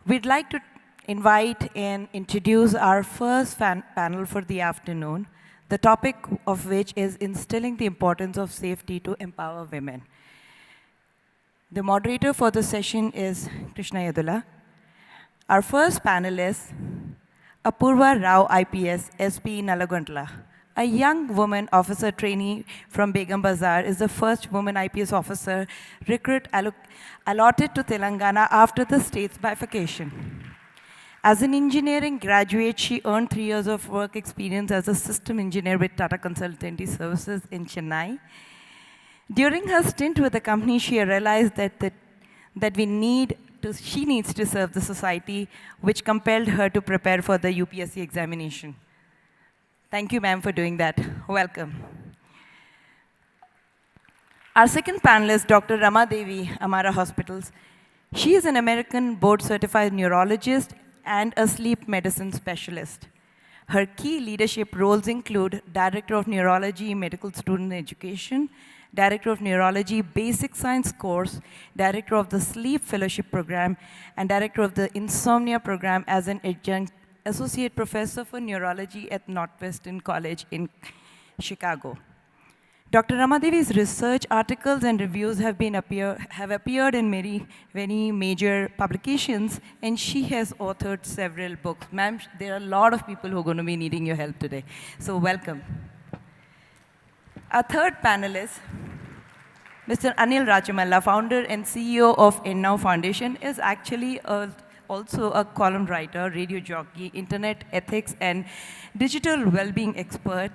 We'd like to invite and introduce our first panel for the afternoon, the topic of which is instilling the importance of safety to empower women. The moderator for the session is Krishna Yedula. Our first panelist, Apoorva Rao, IPS, SP Nalagonda. A young woman officer trainee from Begum Bazar is the first woman IPS officer recruit allotted to Telangana after the state's bifurcation. As an engineering graduate, she earned 3 years of work experience as a system engineer with Tata Consultancy Services in Chennai. During her stint with the company, she realized that she needs to serve the society, which compelled her to prepare for the UPSC examination. Thank you, ma'am, for doing that. Welcome. Our second panelist, Dr. Ramadevi, Amara Hospitals. She is an American board-certified neurologist and a sleep medicine specialist. Her key leadership roles include Director of Neurology Medical Student Education, Director of Neurology Basic Science Course, Director of the Sleep Fellowship Program, and Director of the Insomnia Program as an adjunct Associate Professor for Neurology at Northwestern College in Chicago. Dr. Ramadevi's research articles and reviews have appeared in many major publications, and she has authored several books. Ma'am, there are a lot of people who are going to be needing your help today, so welcome. Our third panelist, Mr. Anil Rachamalla, founder and CEO of Now Foundation, is actually also a column writer, radio jockey, internet ethics, and digital well-being expert,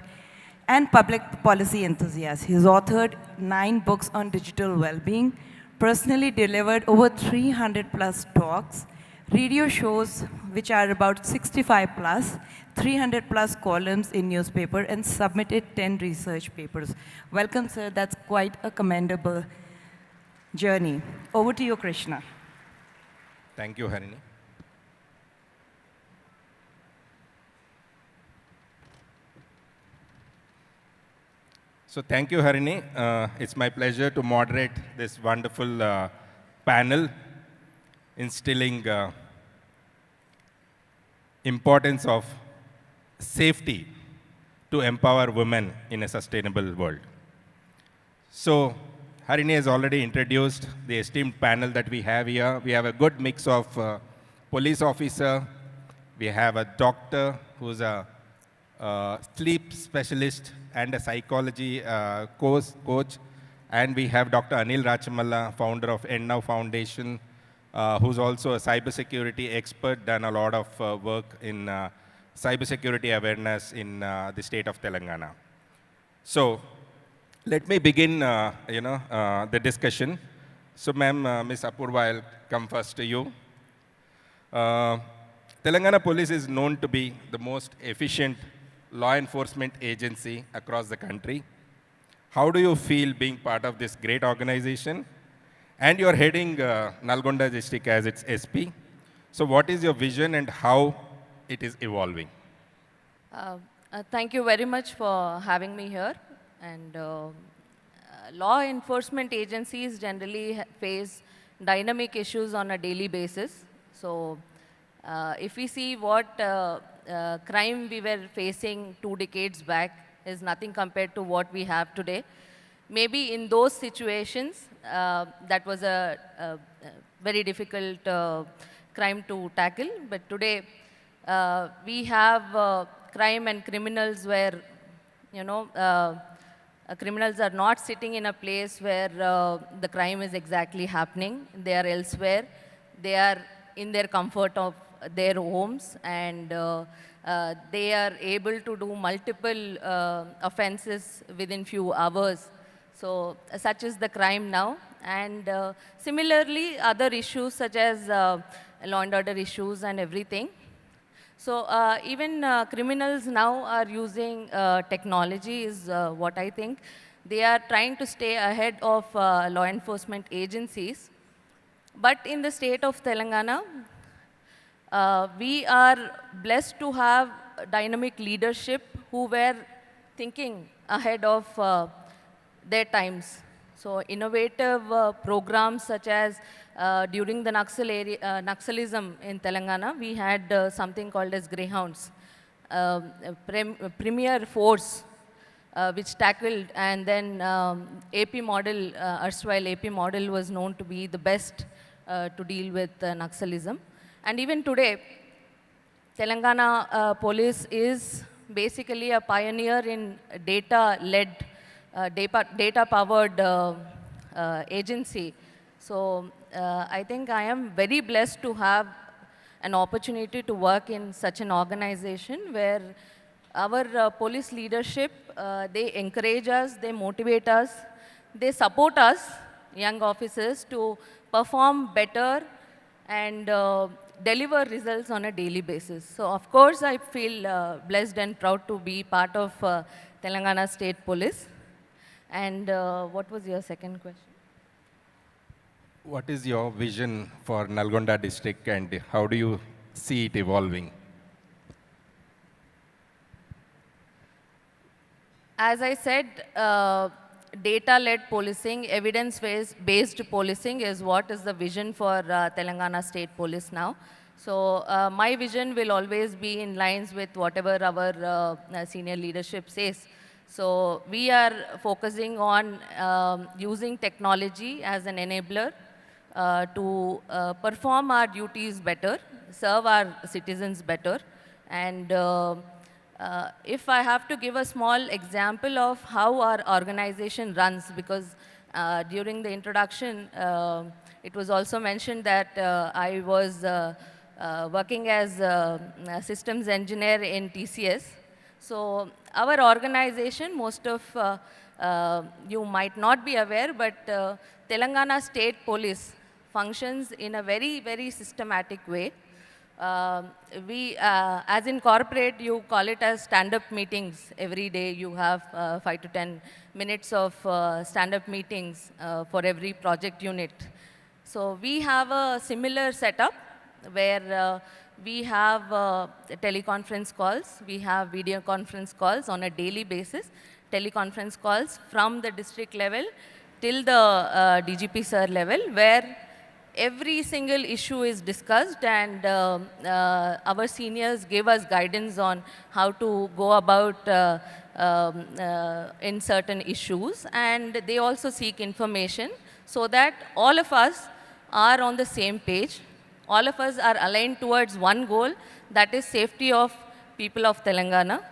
and public policy enthusiast. He's authored 9 books on digital well-being, personally delivered over 300 plus talks, radio shows which are about 65 plus, 300 plus columns in newspaper, and submitted 10 research papers. Welcome, sir. That's quite a commendable journey. Over to you, Krishna. Thank you, Harini. So thank you, Harini. It's my pleasure to moderate this wonderful panel, instilling importance of safety to empower women in a sustainable world. So Harini has already introduced the esteemed panel that we have here. We have a good mix of police officer, we have a doctor who's a sleep specialist and a psychology coach, and we have Dr. Anil Rachamalla, founder of Now Foundation, who's also a cybersecurity expert, done a lot of work in cybersecurity awareness in the state of Telangana. So let me begin the discussion. So ma'am, Ms. Apoorva, I'll come first to you. Telangana Police is known to be the most efficient law enforcement agency across the country. How do you feel being part of this great organization? And you're heading Nalagonda district as its SP. So what is your vision and how it is evolving? Thank you very much for having me here. And law enforcement agencies generally face dynamic issues on a daily basis. So if we see what crime we were facing 2 decades back is nothing compared to what we have today. Maybe in those situations, that was a very difficult crime to tackle. But today, we have crime and criminals where, criminals are not sitting in a place where the crime is exactly happening. They are elsewhere. They are in their comfort of their homes, and they are able to do multiple offenses within few hours. So such is the crime now. And similarly, other issues such as law and order issues and everything. So even criminals now are using technology is what I think. They are trying to stay ahead of law enforcement agencies. But in the state of Telangana, we are blessed to have dynamic leadership who were thinking ahead of their times. So innovative programs such as during the Naxalism in Telangana, we had something called as Greyhounds, premier force which tackled, and then AP model, erstwhile AP model was known to be the best to deal with Naxalism. And even today, Telangana police is basically a pioneer in data-led, data-powered agency. So I think I am very blessed to have an opportunity to work in such an organization where our police leadership, they encourage us, they motivate us, they support us, young officers, to perform better and deliver results on a daily basis. So of course, I feel blessed and proud to be part of Telangana State Police. And what was your second question? What is your vision for Nalagonda district and how do you see it evolving? As I said, data-led policing, evidence-based policing is what is the vision for Telangana State Police now. So my vision will always be in lines with whatever our senior leadership says. So we are focusing on using technology as an enabler to perform our duties better, serve our citizens better, and if I have to give a small example of how our organization runs, because during the introduction, it was also mentioned that I was working as a systems engineer in TCS. So our organization, most of you might not be aware, but Telangana State Police functions in a very, very systematic way. As in corporate, you call it as stand-up meetings. Every day you have 5 to 10 minutes of stand-up meetings for every project unit. So we have a similar setup where we have teleconference calls, we have video conference calls on a daily basis, teleconference calls from the district level till the DGP sir level, where every single issue is discussed and our seniors give us guidance on how to go about in certain issues, and they also seek information so that all of us are on the same page. All of us are aligned towards one goal, that is safety of people of Telangana.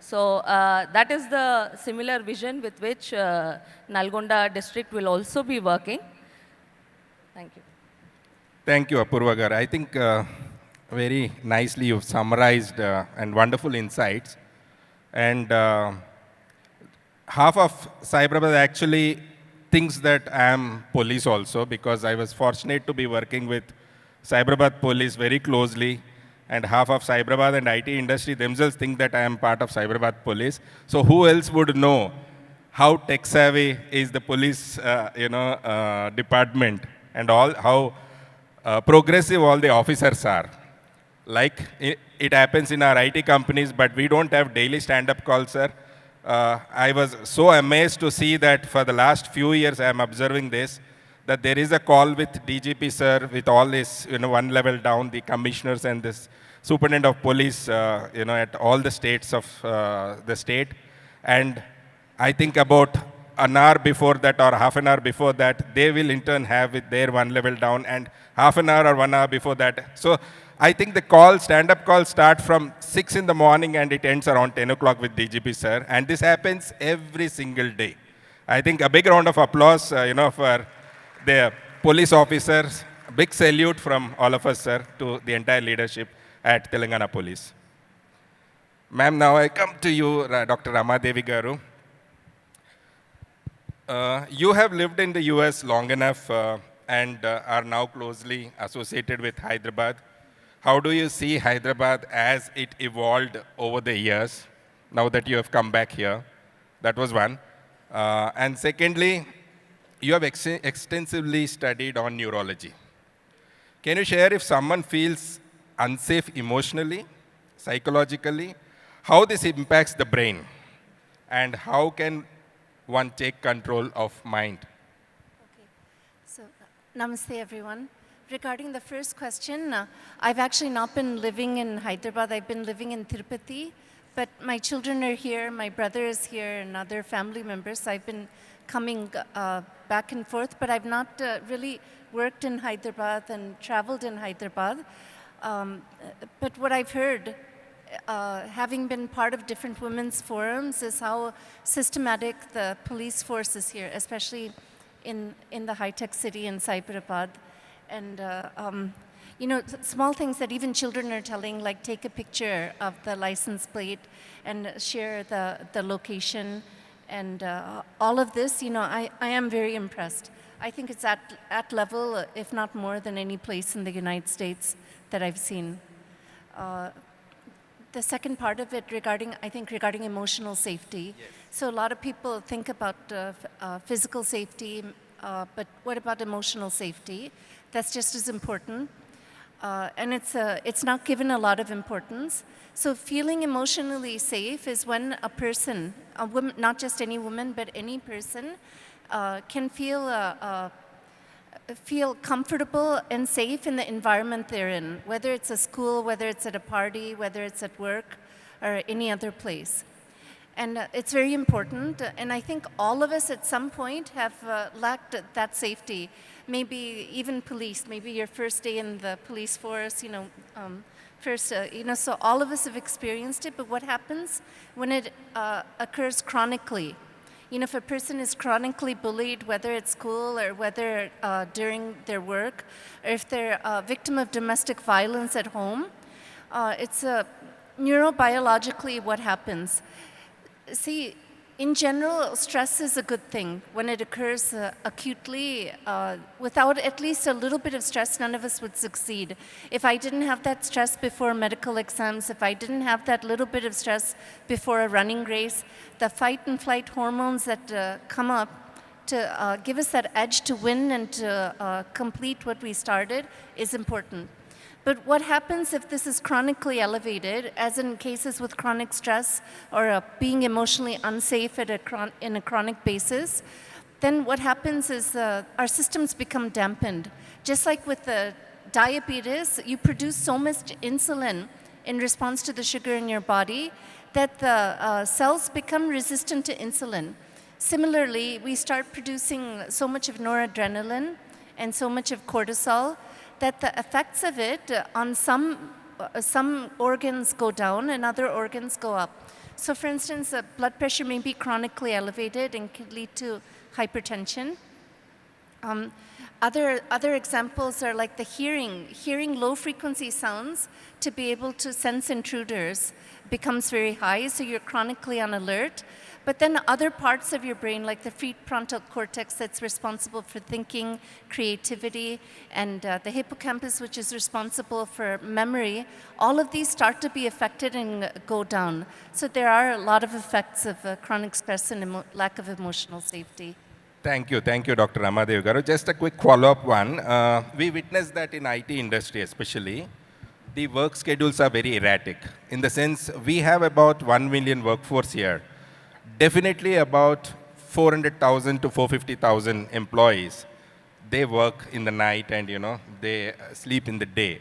So that is the similar vision with which Nalagonda district will also be working. Thank you. Thank you, Apoorva Garu. I think very nicely you've summarized and wonderful insights. And half of Cyberabad actually thinks that I am police also, because I was fortunate to be working with Cyberabad police very closely. And half of Cyberabad and IT industry themselves think that I am part of Cyberabad police. So who else would know how tech savvy is the police department and all, how progressive all the officers are. Like it happens in our IT companies, but we don't have daily stand-up calls, sir. I was so amazed to see that for the last few years I am observing this, that there is a call with DGP sir, with all this, one level down, the commissioners and this superintendent of police, at all the states of the state. And I think about an hour before that or half an hour before that, they will in turn have with their one level down, and half an hour or 1 hour before that. So I think the stand-up calls start from 6 in the morning and it ends around 10 o'clock with DGP sir. And this happens every single day. I think a big round of applause, for the police officers. A big salute from all of us, sir, to the entire leadership at Telangana Police. Ma'am, now I come to you, Dr. Ramadevi Garu. You have lived in the US long enough and are now closely associated with Hyderabad. How do you see Hyderabad as it evolved over the years, now that you have come back here? That was one. And secondly, you have extensively studied on neurology. Can you share, if someone feels unsafe emotionally, psychologically, how this impacts the brain, and how can one take control of mind? So, namaste everyone. Regarding the first question, I've actually not been living in Hyderabad. I've been living in Tirupati, but my children are here, my brother is here, and other family members. So I've been coming back and forth, but I've not really worked in Hyderabad and traveled in Hyderabad. But what I've heard, having been part of different women's forums, is how systematic the police force is here, especially in the high-tech city in Cyberabad. And you know, small things that even children are telling, like take a picture of the license plate and share the location. And all of this, you know, I am very impressed. I think it's at level, if not more than any place in the United States that I've seen. The second part of it regarding emotional safety. Yes. So a lot of people think about physical safety, but what about emotional safety? That's just as important. And it's not given a lot of importance. So feeling emotionally safe is when a person, a woman, not just any woman, but any person, can feel comfortable and safe in the environment they're in, whether it's a school, whether it's at a party, whether it's at work, or any other place. And it's very important, and I think all of us at some point have lacked that safety. Maybe even police, maybe your first day in the police force, you know, so all of us have experienced it, but what happens when it occurs chronically? You know, if a person is chronically bullied, whether at school or whether during their work, or if they're a victim of domestic violence at home, it's neurobiologically what happens. See, in general, stress is a good thing. When it occurs acutely, without at least a little bit of stress, none of us would succeed. If I didn't have that stress before medical exams, if I didn't have that little bit of stress before a running race, the fight and flight hormones that come up to give us that edge to win and to complete what we started is important. But what happens if this is chronically elevated, as in cases with chronic stress or being emotionally unsafe in a chronic basis? Then what happens is our systems become dampened. Just like with the diabetes, you produce so much insulin in response to the sugar in your body that the cells become resistant to insulin. Similarly, we start producing so much of noradrenaline and so much of cortisol that the effects of it on some organs go down and other organs go up. So for instance, blood pressure may be chronically elevated and can lead to hypertension. Other examples are like the hearing low frequency sounds to be able to sense intruders becomes very high, so you're chronically on alert. But then other parts of your brain, like the prefrontal cortex that's responsible for thinking, creativity, and the hippocampus, which is responsible for memory, all of these start to be affected and go down. So there are a lot of effects of chronic stress and lack of emotional safety. Thank you, Dr. Ramadevi Garu. Just a quick follow-up one. We witnessed that in IT industry especially, the work schedules are very erratic. In the sense, we have about 1 million workforce here. Definitely about 400,000 to 450,000 employees. They work in the night and, you know, they sleep in the day.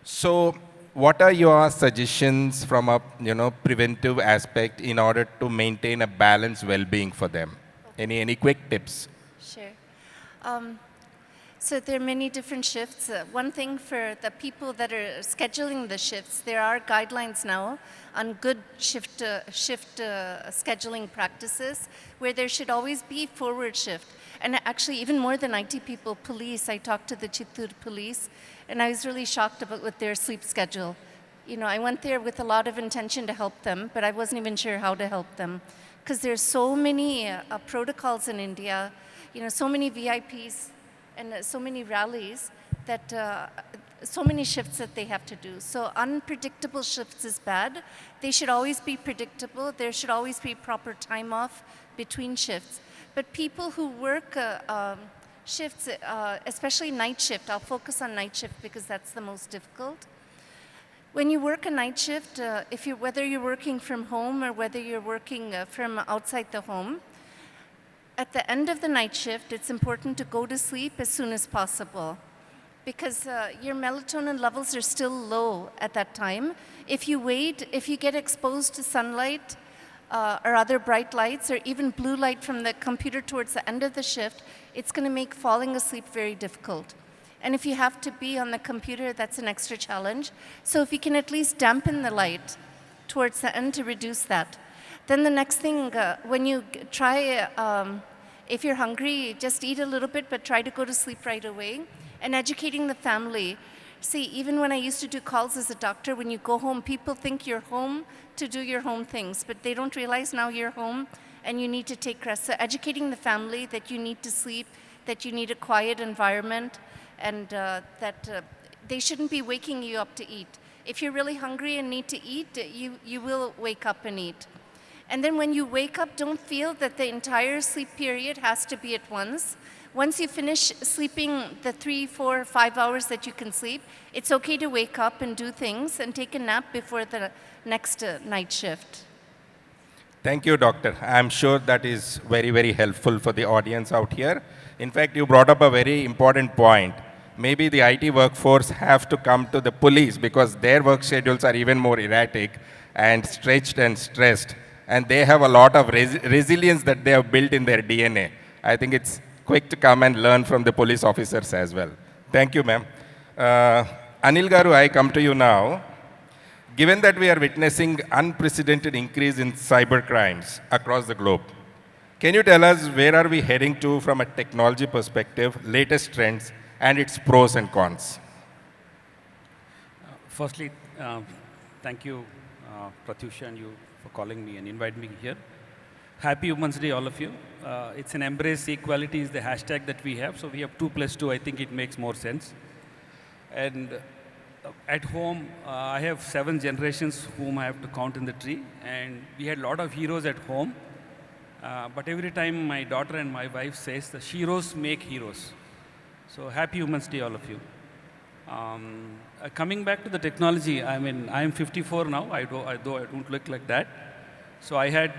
So what are your suggestions from a, you know, preventive aspect in order to maintain a balanced well-being for them? Any quick tips? Sure. So there are many different shifts. One thing for the people that are scheduling the shifts, there are guidelines now on good shift scheduling practices where there should always be forward shift. And actually, even more than IT people, police, I talked to the Chittoor police, and I was really shocked about with their sleep schedule. You know, I went there with a lot of intention to help them, but I wasn't even sure how to help them. Because there's so many protocols in India, you know, so many VIPs, and so many rallies that so many shifts that they have to do. So unpredictable shifts is bad. They should always be predictable. There should always be proper time off between shifts. But people who work shifts, especially night shift, I'll focus on night shift because that's the most difficult. When you work a night shift, whether you're working from home or whether you're working from outside the home, at the end of the night shift, it's important to go to sleep as soon as possible because your melatonin levels are still low at that time. If you wait, if you get exposed to sunlight or other bright lights or even blue light from the computer towards the end of the shift, it's going to make falling asleep very difficult. And if you have to be on the computer, that's an extra challenge. So if you can at least dampen the light towards the end to reduce that. Then the next thing, when you try, if you're hungry, just eat a little bit, but try to go to sleep right away. And educating the family. See, even when I used to do calls as a doctor, when you go home, people think you're home to do your home things, but they don't realize now you're home and you need to take rest. So educating the family that you need to sleep, that you need a quiet environment, and that they shouldn't be waking you up to eat. If you're really hungry and need to eat, you will wake up and eat. And then when you wake up, don't feel that the entire sleep period has to be at once. Once you finish sleeping the 3, 4, 5 hours that you can sleep, it's okay to wake up and do things and take a nap before the next night shift. Thank you, Doctor. I'm sure that is very, very helpful for the audience out here. In fact, you brought up a very important point. Maybe the IT workforce have to come to the police because their work schedules are even more erratic and stretched and stressed. And they have a lot of resilience that they have built in their DNA. I think it's quick to come and learn from the police officers as well. Thank you, ma'am. Anil Garu, I come to you now. Given that we are witnessing unprecedented increase in cyber crimes across the globe, can you tell us where are we heading to from a technology perspective, latest trends, and its pros and cons? Firstly, thank you, Pratyusha, and you for calling me and inviting me here. Happy Women's Day, all of you. It's an embrace equality is the hashtag that we have. So we have 2 + 2. I think it makes more sense. And at home, I have 7 generations whom I have to count in the tree. And we had a lot of heroes at home. But every time my daughter and my wife says the heroes make heroes. So happy Women's Day, all of you. Coming back to the technology, I mean, I'm 54 now, though I don't look like that. So I had,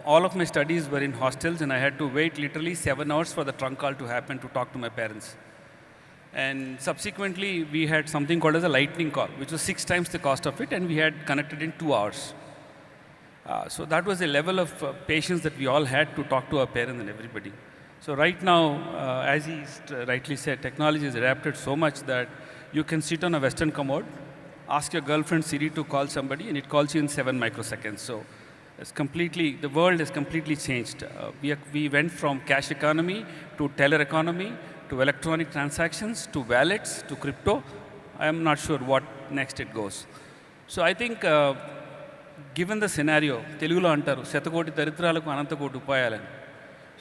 all of my studies were in hostels and I had to wait literally 7 hours for the trunk call to happen to talk to my parents. And subsequently, we had something called as a lightning call, which was 6 times the cost of it, and we had connected in 2 hours. So that was a level of patience that we all had to talk to our parents and everybody. So right now, as he rightly said, technology has adapted so much that you can sit on a Western commode, ask your girlfriend Siri to call somebody, and it calls you in 7 microseconds. So it's completely, the world has completely changed. We went from cash economy to teller economy to electronic transactions to wallets to crypto. I am not sure what next it goes. So I think, given the scenario, Telugulo antaru, Shatakoti Daridralaku Anantakoti Upayalani.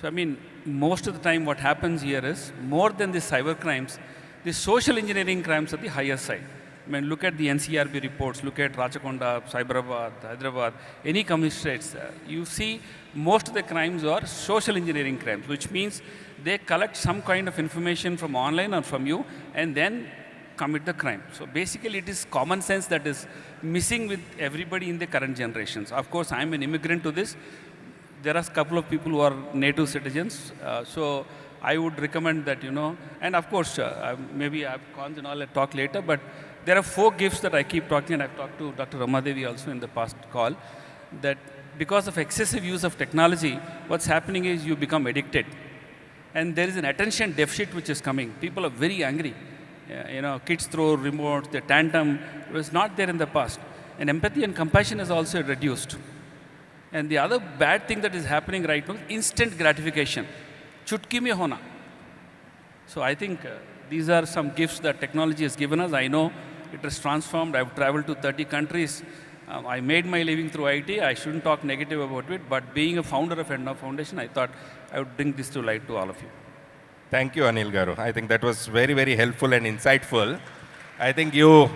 So I mean, most of the time what happens here is, more than the cyber crimes, the social engineering crimes are the higher side. I mean, look at the NCRB reports, look at Ramadevi, Cyberabad, Hyderabad, any commissionates. You see most of the crimes are social engineering crimes, which means they collect some kind of information from online or from you and then commit the crime. So basically it is common sense that is missing with everybody in the current generations. Of course, I'm an immigrant to this. There are a couple of people who are native citizens. So I would recommend that, you know, and of course, maybe I have cons and all, I'll talk later, but there are 4 gifts that I keep talking, and I've talked to Dr. Ramadevi also in the past call, that because of excessive use of technology, what's happening is you become addicted. And there is an attention deficit which is coming. People are very angry. You know, kids throw remotes, the tantrum was not there in the past. And empathy and compassion is also reduced. And the other bad thing that is happening right now is instant gratification. Chutki mein hona. So I think these are some gifts that technology has given us. I know it has transformed. I've traveled to 30 countries. I made my living through IT. I shouldn't talk negative about it, but being a founder of Enough Foundation, I thought I would bring this to light to all of you. Thank you, Anil Garu. I think that was very, very helpful and insightful. I think you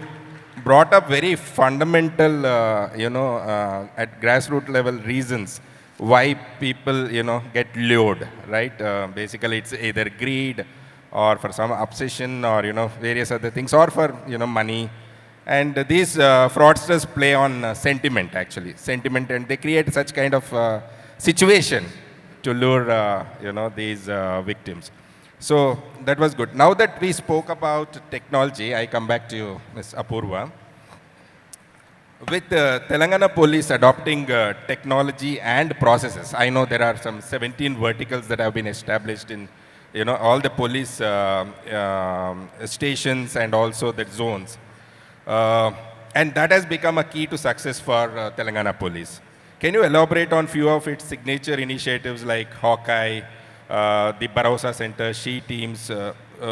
brought up very fundamental, at grassroots level reasons why people, get lured, right? Basically, it's either greed or for some obsession or, various other things, or for, money. And these fraudsters play on sentiment, actually. Sentiment, and they create such kind of situation to lure these victims. So that was good. Now that we spoke about technology, I come back to you, Ms. Apoorva. With Telangana police adopting technology and processes, I know there are some 17 verticals that have been established in all the police stations and also the zones. And that has become a key to success for Telangana police. Can you elaborate on few of its signature initiatives like Hawkeye, the Barosa Center, She Teams,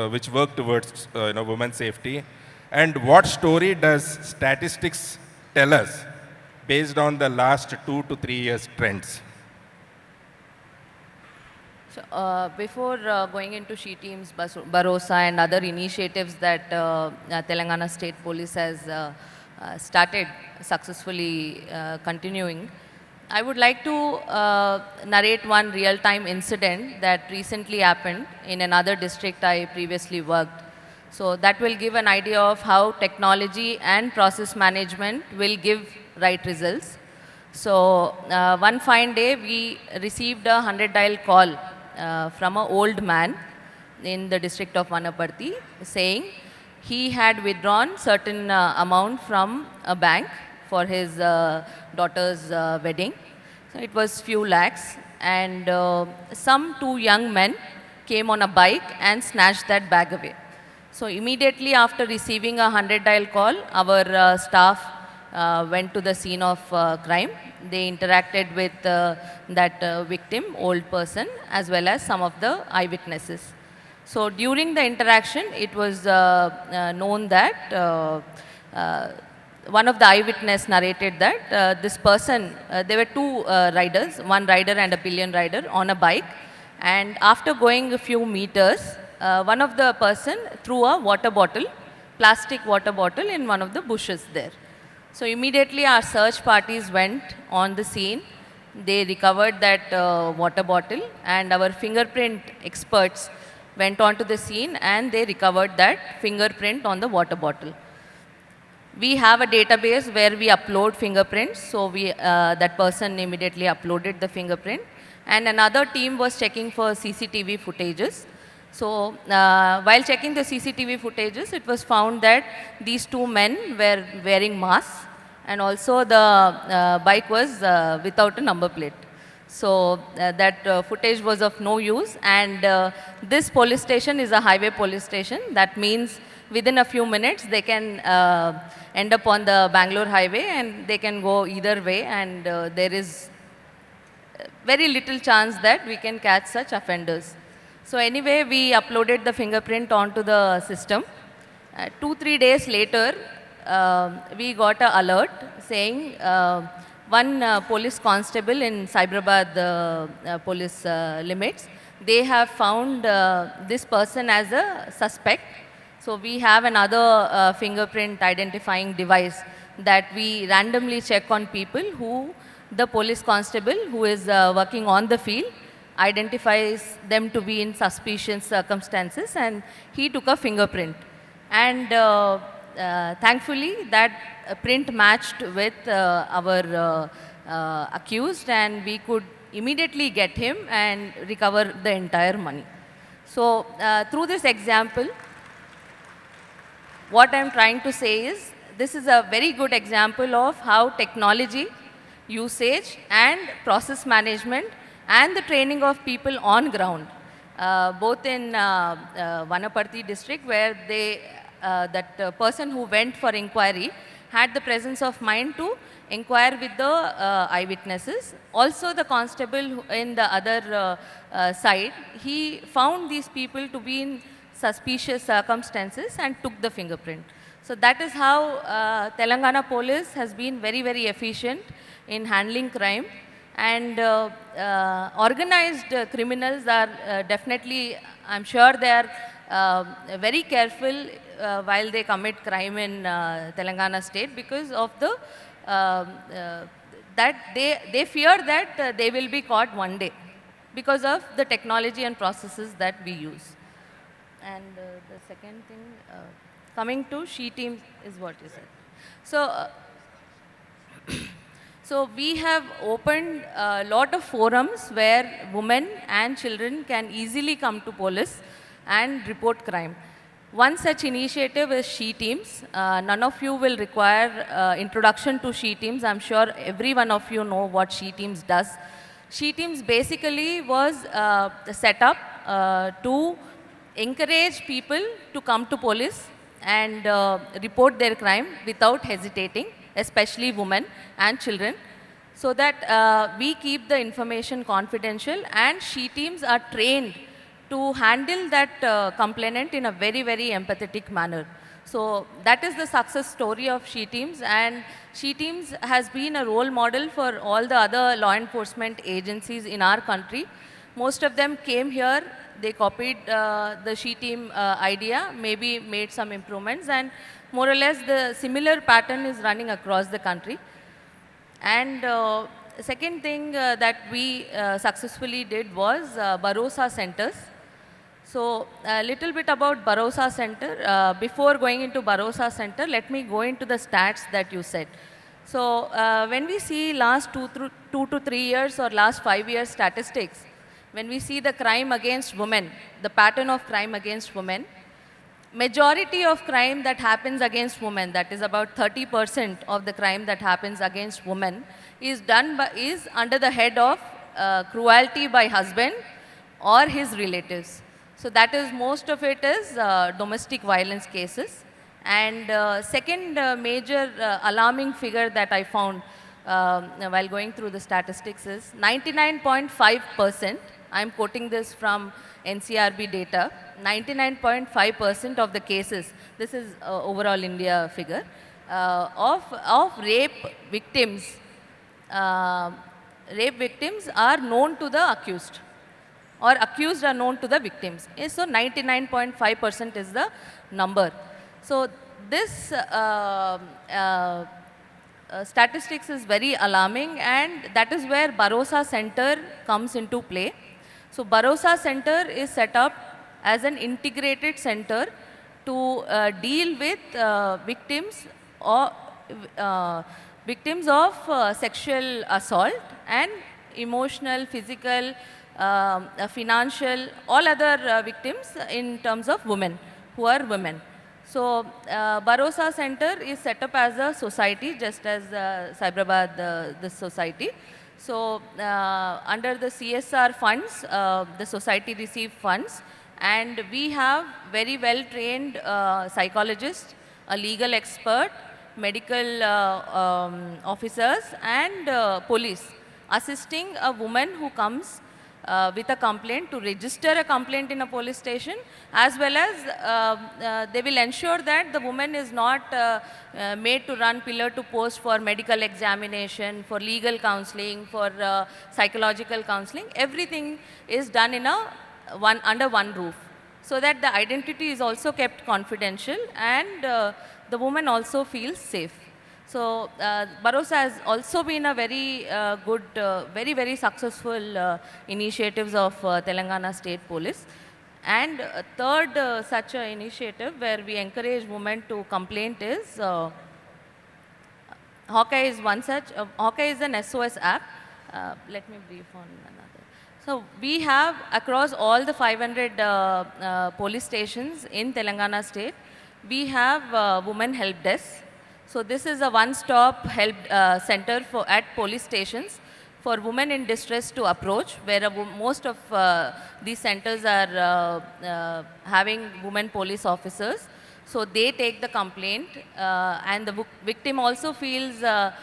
which work towards women's safety? And what story does statistics tell us based on the last 2 to 3 years trends? So, before going into She Teams, Barosa and other initiatives that Telangana State Police has started successfully continuing, I would like to narrate one real-time incident that recently happened in another district I previously worked. So that will give an idea of how technology and process management will give right results. So one fine day, we received a 100-dial call from an old man in the district of Vanaparthi saying he had withdrawn certain amount from a bank for his daughter's wedding. So it was few lakhs, and some 2 young men came on a bike and snatched that bag away. So immediately after receiving a 100-dial call, our staff went to the scene of crime. They interacted with that victim, old person, as well as some of the eyewitnesses. So during the interaction, it was known that one of the eyewitness narrated that this person, there were 2 riders, one rider and a pillion rider on a bike, and after going a few meters, one of the person threw a water bottle, plastic water bottle in one of the bushes there. So immediately our search parties went on the scene. They recovered that water bottle, and our fingerprint experts went on to the scene and they recovered that fingerprint on the water bottle. We have a database where we upload fingerprints, so that person immediately uploaded the fingerprint, and another team was checking for CCTV footages. So while checking the CCTV footages, it was found that these 2 men were wearing masks, and also the bike was without a number plate. So that footage was of no use, and this police station is a highway police station. That means within a few minutes they can end up on the Bangalore highway, and they can go either way, and there is very little chance that we can catch such offenders. So anyway, we uploaded the fingerprint onto the system. 2-3 days later, we got an alert saying one police constable in Cyberabad police limits, they have found this person as a suspect. So we have another fingerprint identifying device that we randomly check on people who the police constable who is working on the field identifies them to be in suspicious circumstances, and he took a fingerprint. And thankfully, that print matched with our accused, and we could immediately get him and recover the entire money. So through this example, what I'm trying to say is, this is a very good example of how technology, usage, and process management and the training of people on ground, both in Vanaparthi district, where that person who went for inquiry had the presence of mind to inquire with the eyewitnesses. Also the constable in the other side, he found these people to be in suspicious circumstances and took the fingerprint. So that is how Telangana police has been very, very efficient in handling crime. And organized criminals are definitely, I'm sure they are very careful while they commit crime in Telangana state, because of the that they fear that they will be caught one day because of the technology and processes that we use. And the second thing, coming to She Teams is what you said. So So we have opened a lot of forums where women and children can easily come to police and report crime. One such initiative is She Teams. None of you will require introduction to She Teams. I'm sure every one of you know what She Teams does. She Teams basically was set up to encourage people to come to police and report their crime without hesitating, especially women and children, so that we keep the information confidential, and She Teams are trained to handle that complainant in a very, very empathetic manner. So that is the success story of She Teams, and She Teams has been a role model for all the other law enforcement agencies in our country. Most of them came here, they copied the She Team idea, maybe made some improvements, and more or less the similar pattern is running across the country. And second thing that we successfully did was Bharosa centers. So a little bit about Bharosa Center. Before going into Bharosa Center, let me go into the stats that you said. So when we see last 2 to 3 years or last 5 years statistics, when we see the crime against women, the pattern of crime against women, majority of crime that happens against women, that is about 30% of the crime that happens against women, is under the head of cruelty by husband or his relatives. So that is, most of it is domestic violence cases. And second major alarming figure that I found while going through the statistics is 99.5%, I'm quoting this from NCRB data, 99.5% of the cases, this is overall India figure, of rape victims are known to the accused, or accused are known to the victims. So 99.5% is the number. So this statistics is very alarming, and that is where Bharosa Center comes into play. So Bharosa Center is set up as an integrated center to deal with victims of sexual assault and emotional, physical, financial, all other victims in terms of women, who are women. So Bharosa Center is set up as a society, just as Cyberabad, this society. So under the CSR funds, the society receives funds, and we have very well trained psychologists, a legal expert, medical officers, and police assisting a woman who comes with a complaint to register a complaint in a police station, as well as they will ensure that the woman is not made to run pillar to post for medical examination, for legal counseling, for psychological counseling. Everything is done in under one roof, so that the identity is also kept confidential, and the woman also feels safe. So Bharosa has also been a very good, very, very successful initiatives of Telangana State Police. And third such an initiative where we encourage women to complain is Hawkeye is one such. Hawkeye is an SOS app. Let me brief on another. So we have across all the 500 police stations in Telangana State, we have women help desk. So this is a one-stop help center at police stations for women in distress to approach, where most of these centers are having women police officers. So they take the complaint, and the victim also feels a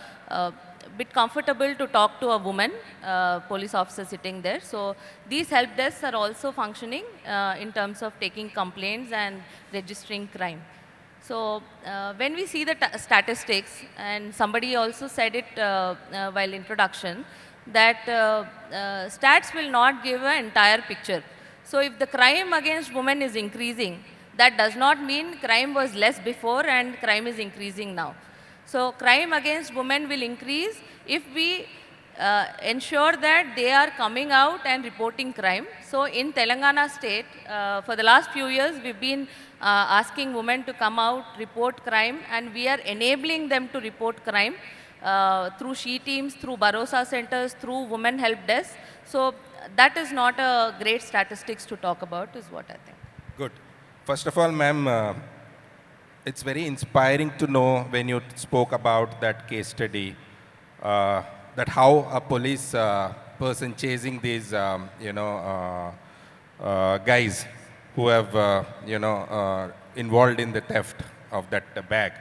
bit comfortable to talk to a woman police officer sitting there. So these help desks are also functioning in terms of taking complaints and registering crime. So when we see the statistics, and somebody also said it while introduction, that stats will not give an entire picture. So if the crime against women is increasing, that does not mean crime was less before and crime is increasing now. So crime against women will increase if we ensure that they are coming out and reporting crime. So in Telangana State, for the last few years, we've been asking women to come out, report crime, and we are enabling them to report crime through she teams, through Bharosa centers, through women help desk. So that is not a great statistics to talk about, is what I think. Good. First of all, ma'am, it's very inspiring to know when you spoke about that case study, that how a police person chasing these, guys who have, involved in the theft of that bag.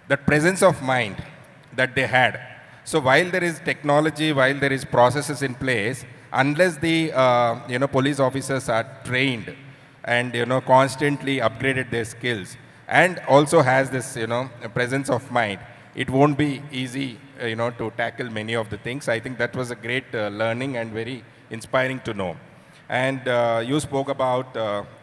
That presence of mind that they had. So while there is technology, while there is processes in place, unless the, police officers are trained and, constantly upgraded their skills, and also has this, presence of mind, it won't be easy, to tackle many of the things. I think that was a great learning and very inspiring to know. And you spoke about,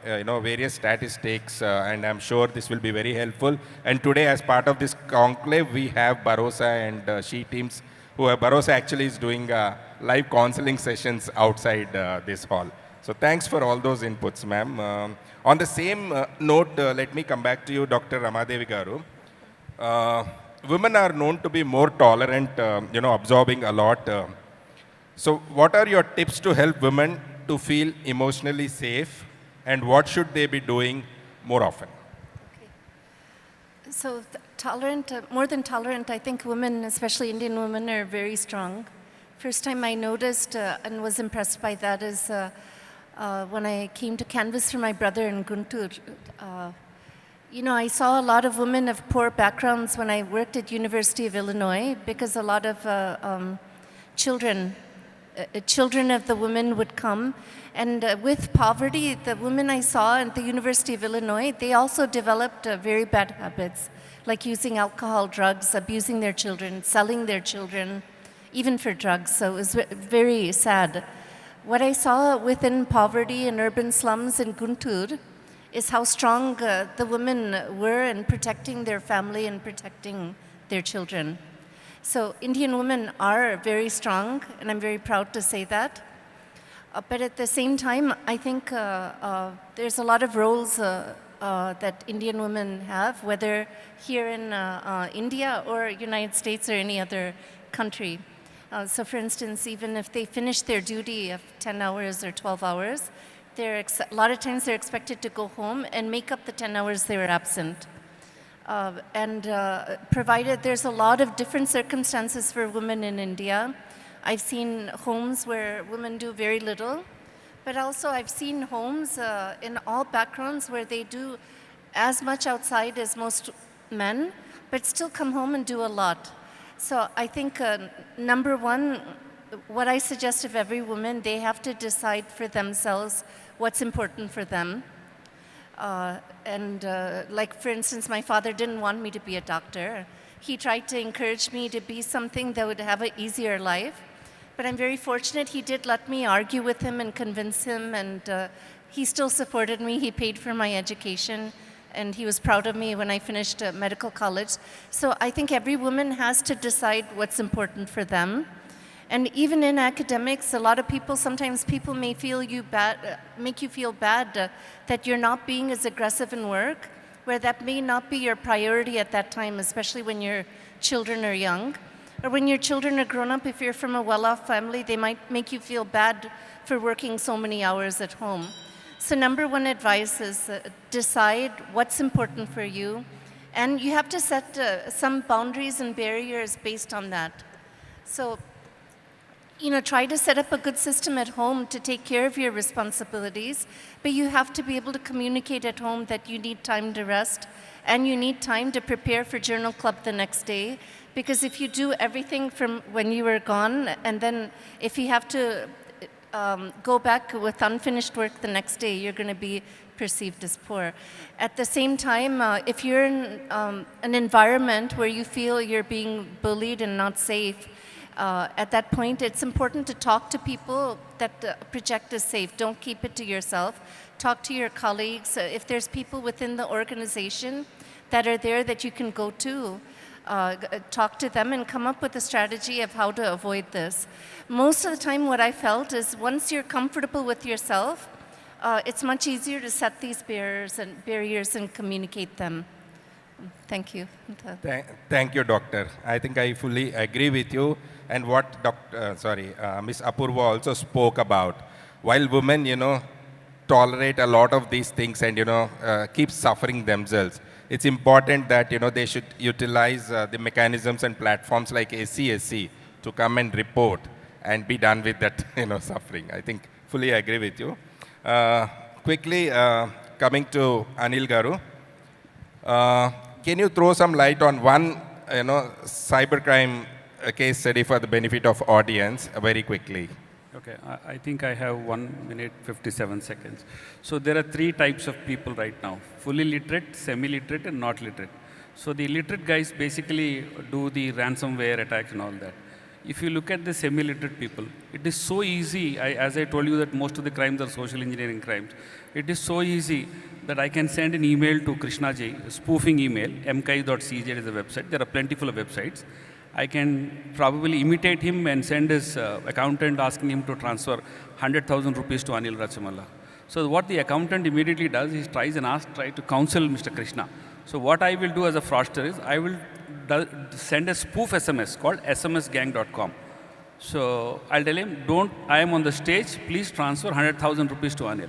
various statistics, and I'm sure this will be very helpful. And today, as part of this conclave, we have Bharosa and she teams, Bharosa actually is doing live counseling sessions outside this hall. So thanks for all those inputs, ma'am. On the same note, let me come back to you, Dr. Ramadevi Garu. Women are known to be more tolerant, absorbing a lot. So what are your tips to help women to feel emotionally safe, and what should they be doing more often? Okay. So tolerant, more than tolerant, I think women, especially Indian women, are very strong. First time I noticed and was impressed by that is when I came to canvass for my brother in Guntur. I saw a lot of women of poor backgrounds when I worked at University of Illinois, because a lot of children of the women would come. And with poverty, the women I saw at the University of Illinois, they also developed very bad habits, like using alcohol, drugs, abusing their children, selling their children, even for drugs. So it was very sad. What I saw within poverty and urban slums in Guntur is how strong the women were in protecting their family and protecting their children. So Indian women are very strong, and I'm very proud to say that. But at the same time, I think there's a lot of roles that Indian women have, whether here in India or United States or any other country. So for instance, even if they finish their duty of 10 hours or 12 hours, a lot of times they're expected to go home and make up the 10 hours they were absent. Provided there's a lot of different circumstances for women in India. I've seen homes where women do very little, but also I've seen homes in all backgrounds where they do as much outside as most men, but still come home and do a lot. So I think number one, what I suggest of every woman, they have to decide for themselves what's important for them. Like for instance, my father didn't want me to be a doctor. He tried to encourage me to be something that would have an easier life. But I'm very fortunate he did let me argue with him and convince him, and he still supported me. He paid for my education, and he was proud of me when I finished medical college. So I think every woman has to decide what's important for them. And even in academics, a lot of people, sometimes people may feel make you feel bad that you're not being as aggressive in work, where that may not be your priority at that time, especially when your children are young. Or when your children are grown up, if you're from a well-off family, they might make you feel bad for working so many hours at home. So number one advice is decide what's important for you, and you have to set some boundaries and barriers based on that. So, try to set up a good system at home to take care of your responsibilities, but you have to be able to communicate at home that you need time to rest and you need time to prepare for journal club the next day. Because if you do everything from when you were gone, and then if you have to go back with unfinished work the next day, you're going to be perceived as poor. At the same time, if you're in an environment where you feel you're being bullied and not safe, at that point, it's important to talk to people that project as safe. Don't keep it to yourself. Talk to your colleagues. If there's people within the organization that are there that you can go to, talk to them and come up with a strategy of how to avoid this. Most of the time what I felt is once you're comfortable with yourself, it's much easier to set these barriers and communicate them. Thank you. Thank you, Doctor. I think I fully agree with you. And what Ms. Apoorva also spoke about. While women, tolerate a lot of these things and, keep suffering themselves, it's important that, they should utilize the mechanisms and platforms like SCSC to come and report and be done with that, suffering. I think fully agree with you. Quickly, coming to Anil Garu. Can you throw some light on one, cybercrime case study for the benefit of audience very quickly? Okay, I think I have 1 minute, 57 seconds. So there are 3 types of people right now: fully literate, semi-literate, and not literate. So the illiterate guys basically do the ransomware attacks and all that. If you look at the semi-literate people, it is so easy. As I told you that most of the crimes are social engineering crimes. It is so easy that I can send an email to Krishna Ji, spoofing email, mkai.cz is a website. There are plentiful of websites. I can probably imitate him and send his accountant asking him to transfer 100,000 rupees to Anil Rachamalla. So what the accountant immediately does is try to counsel Mr. Krishna. So what I will do as a fraudster is I will send a spoof SMS called smsgang.com. So I'll tell him, I am on the stage, please transfer 100,000 rupees to Anil.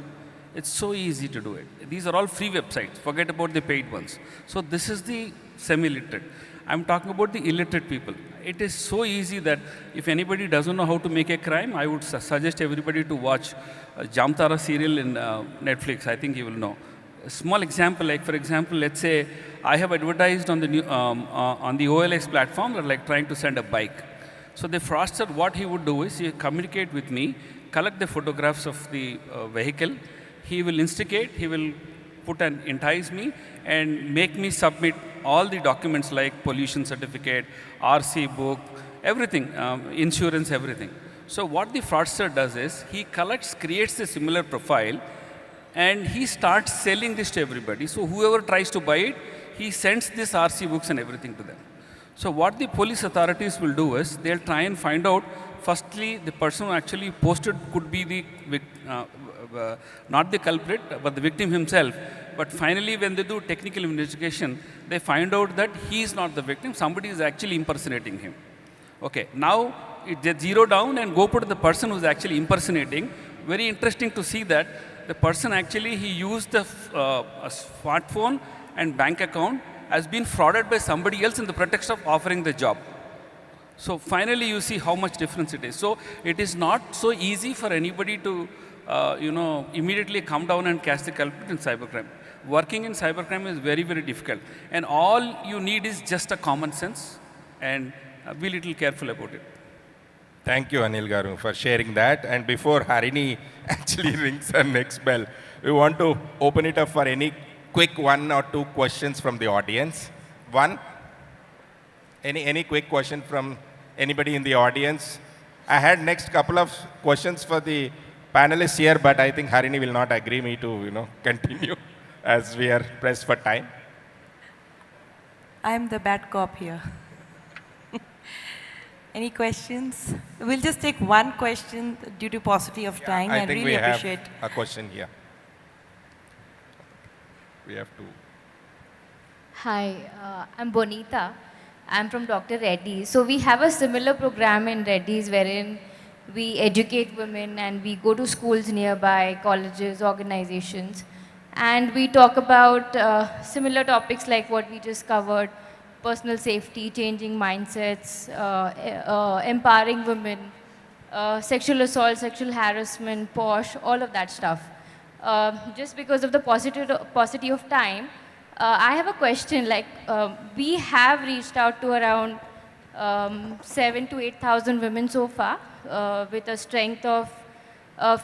It's so easy to do it. These are all free websites. Forget about the paid ones. So this is the semi-literate. I'm talking about the illiterate people. It is so easy that if anybody doesn't know how to make a crime, I would suggest everybody to watch Jamtara serial in Netflix. I think you will know. A small example, like for example, let's say I have advertised on the OLX platform, like trying to send a bike. So the fraudster, what he would do is he communicate with me, collect the photographs of the vehicle. He will instigate, he will entice me and make me submit all the documents like pollution certificate, RC book, everything, insurance, everything. So what the fraudster does is he creates a similar profile and he starts selling this to everybody. So whoever tries to buy it, he sends this RC books and everything to them. So what the police authorities will do is they'll try and find out, firstly, the person who actually posted could be the not the culprit, but the victim himself. But finally, when they do technical investigation, they find out that he is not the victim. Somebody is actually impersonating him. Okay, now they zero down and go put the person who is actually impersonating. Very interesting to see that the person actually, he used the a smartphone and bank account has been frauded by somebody else in the pretext of offering the job. So finally, you see how much difference it is. So it is not so easy for anybody to immediately come down and catch the culprit in cybercrime. Working in cybercrime is very, very difficult. And all you need is just a common sense and be a little careful about it. Thank you, Anil Garu, for sharing that. And before Harini actually rings her next bell, we want to open it up for any quick 1 or 2 questions from the audience. One, any quick question from anybody in the audience? I had next couple of questions for the panelists here, but I think Harini will not agree me to, continue as we are pressed for time. I'm the bad cop here. Any questions? We'll just take one question due to paucity of time. I think really we appreciate. have a question here. We have to. Hi, I'm Bonita. I'm from Dr. Reddy's. So we have a similar program in Reddy's wherein we educate women and we go to schools nearby, colleges, organizations, and we talk about similar topics like what we just covered: personal safety, changing mindsets, empowering women, sexual assault, sexual harassment, POSH, all of that stuff. Just because of the paucity of time, I have a question. Like, we have reached out to around 7,000 to 8,000 women so far, with a strength of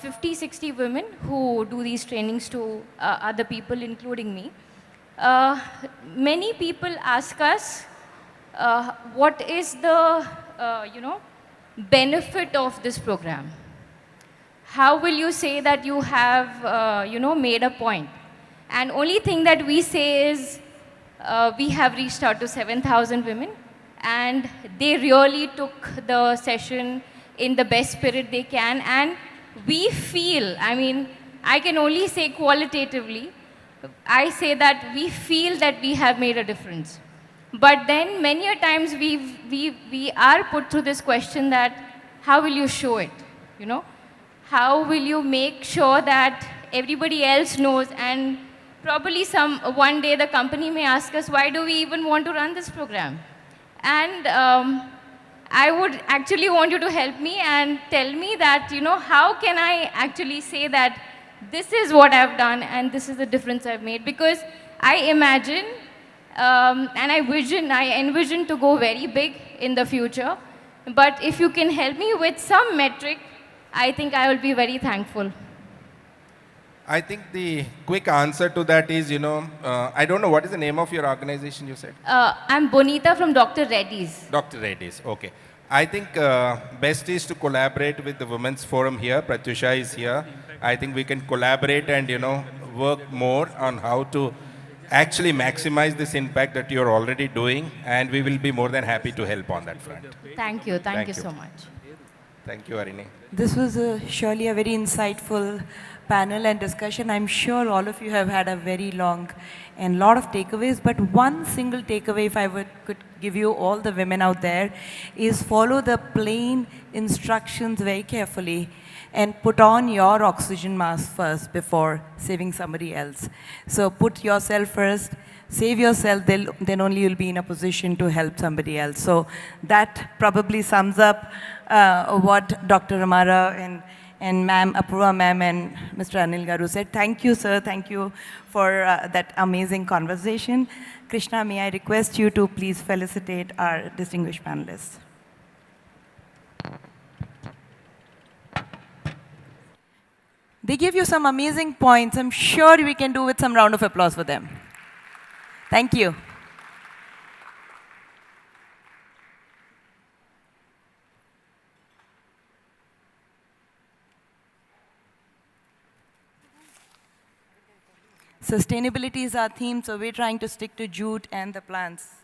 50, 60 women who do these trainings to other people, including me. Many people ask us, what is the, benefit of this program? How will you say that you have, made a point? And only thing that we say is, we have reached out to 7,000 women, and they really took the session in the best spirit they can. And we feel, I can only say qualitatively, I say that we feel that we have made a difference. But then many a times we are put through this question that how will you show it, you know? How will you make sure that everybody else knows, and probably one day the company may ask us, why do we even want to run this program? And I would actually want you to help me and tell me that, you know, how can I actually say that this is what I've done and this is the difference I've made? Because I imagine and I envision to go very big in the future. But if you can help me with some metric, I think I will be very thankful. I think the quick answer to that is, I don't know, what is the name of your organization you said? I'm Bonita from Dr. Reddy's. Dr. Reddy's, okay. I think best is to collaborate with the Women's Forum here. Pratyusha is here. I think we can collaborate and, work more on how to actually maximize this impact that you're already doing, and we will be more than happy to help on that front. Thank you. Thank you so much. Thank you, Harini. This was surely a very insightful panel and discussion. I'm sure all of you have had a very long and lot of takeaways, but one single takeaway, if I could give you all the women out there, is follow the plain instructions very carefully and put on your oxygen mask first before saving somebody else. So put yourself first, save yourself, then only you'll be in a position to help somebody else. So that probably sums up what Dr. Amara and Ma'am, Apoorva Ma'am and Mr. Anil Garu said. Thank you, sir. Thank you for that amazing conversation. Krishna, may I request you to please felicitate our distinguished panelists. They gave you some amazing points. I'm sure we can do with some round of applause for them. Thank you. Sustainability is our theme, so we're trying to stick to jute and the plants.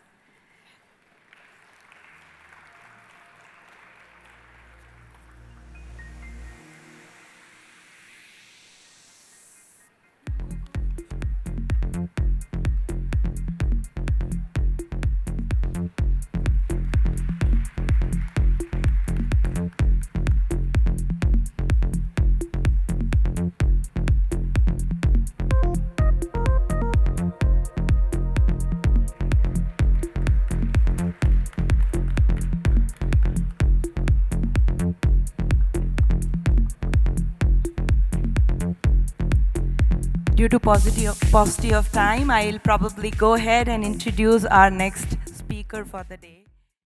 Due to paucity of time, I'll probably go ahead and introduce our next speaker for the day.